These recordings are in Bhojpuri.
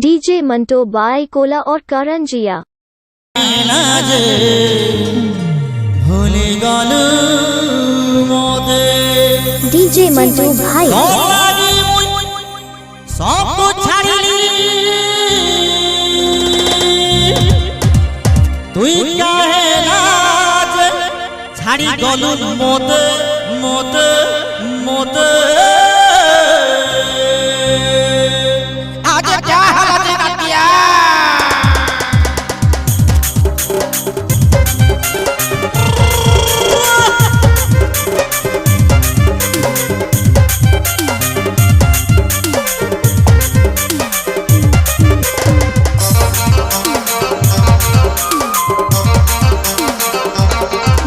डीजे मंटो बाई कोला और करण जिया। डीजे मंटो भाई ছাড়ি গলু মত মত মত আজ क्या हालत है नदिया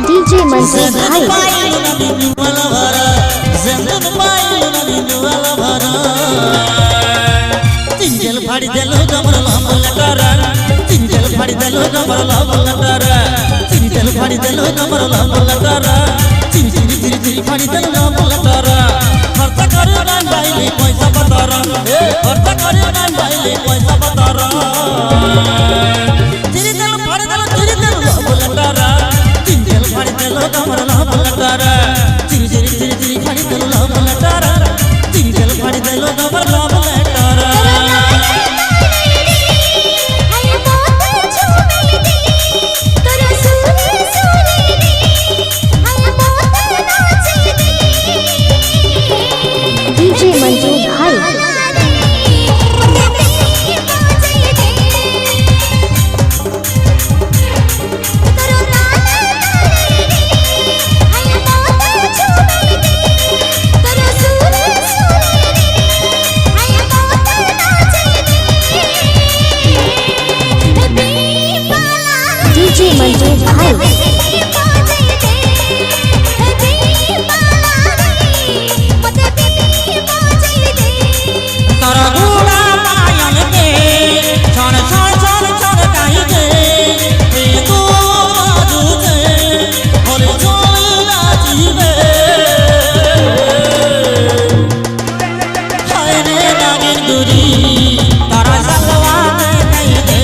डीजे मंटो भाई चिंजल फाड़ी देलो कमर लाभ लटारा चिंजल फाड़ी देलो कमर लाभ लटारा चिंजल फाड़ी देलो कमर लाभ लटारा चिंजल चिरी चिरी फाड़ी देलो लाभ लटारा खर्च करे ना बाइले पैसा बतारा खर्च करे ना बाइले पैसा बतारा चिरी देलो फाड़ी देलो लाभ लटारा चिंजल फाड़ी देलो कमर लाभ लटारा चिरी चिरी फाड़ी देलो लाभ लटारा चिंजल फाड़ी देलो कमर लाभ लटारा डीजे मंटो भाई डीजे मंटो भाई तारा गुला पायल के छन छन छन छन काई के ए तो बाजू के होले चोली नाचीबे हाय रे नागिन गुरी तारा सलवा के कई दे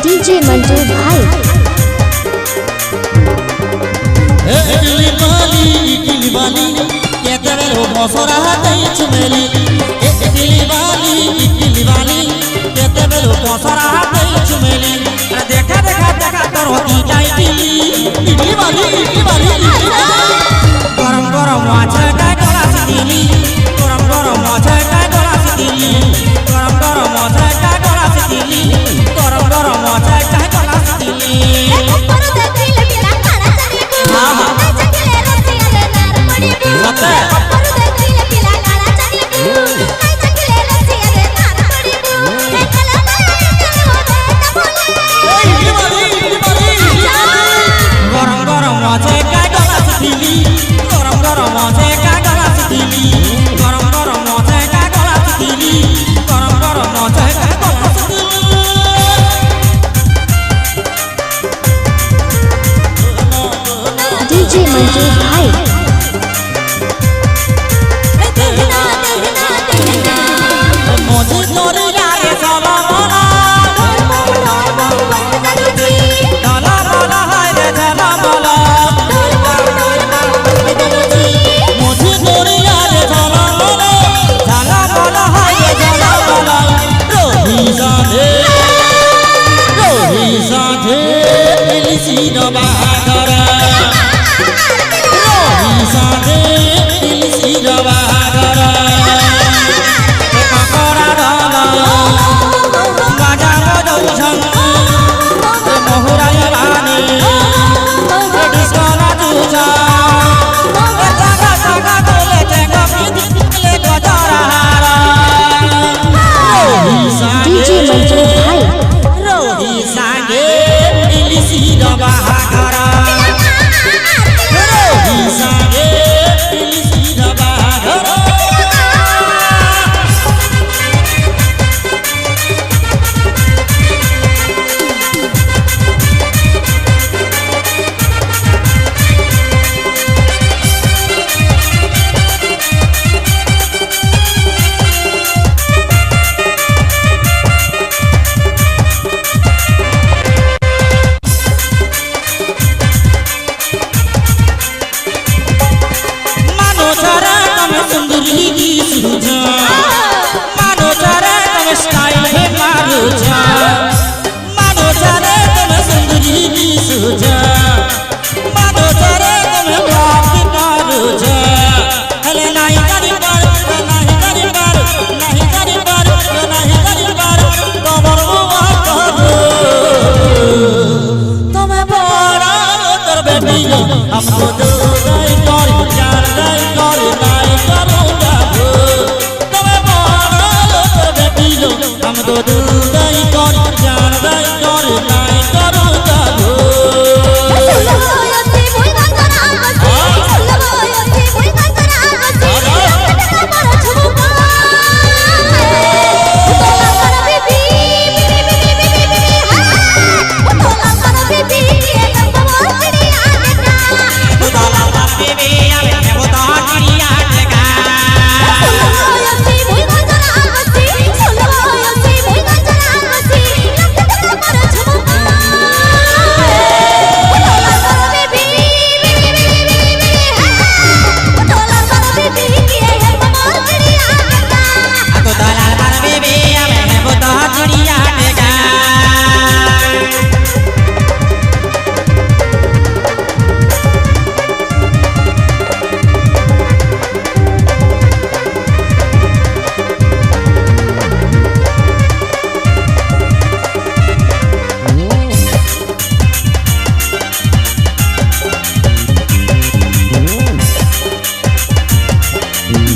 डीजे मंटो भाई इडली वाली के तेरे हो मसरा दई चुमेली इडली वाली के तेरे हो मसरा दई चुमेली अरे देखा देखा देखा तोर होती जाई इडली वाली गरम गरम माछ का गला दिली गरम गरम माछ का गला दिली गरम गरम माछ का गला दिली गरम गरम माछ का गला दिली गरम गरम माछे का गलास दिली गरम गरम माछे का गलास दिली गरम गरम माछे का गलास दिली गरम गरम माछे का गलास दिली डीजे मंटो भाई मोजी तोरी लागे साला मोला डाला मोला हाय रे डाला मोला मोजी तोरी लागे साला मोला डाला मोला हाय रे डाला मोला रोही साथे इलिसी नबा करे रोही साथे इलिसी नबा करे पकड़ा डाला बाजा बजौ छन मोहराया रानी डिस्को नाचू छा जागा जागा कोले तेगा पिले गजरा रोही डीजे मंटो भाई रोही सांगे इलिसी हमको दिल नहीं करे जान नहीं करे नहीं करूँगा तबे मारा तोर बेटी लो हमको दिल नहीं करे जान नहीं करे नहीं करूँगा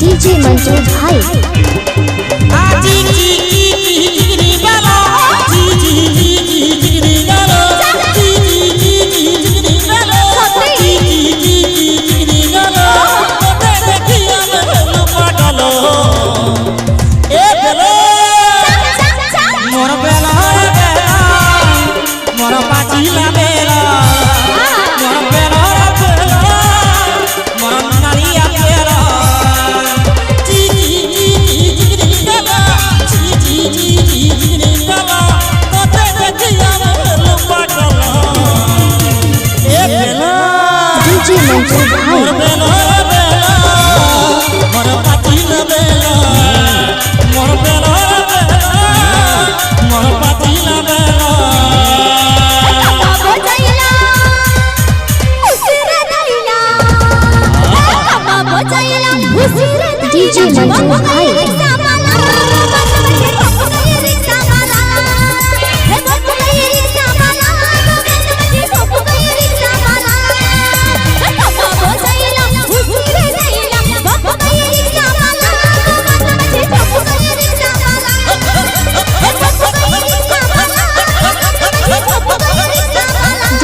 डीजे मंटू भाई डीजे मंटू भाई डीजे मंटू भाई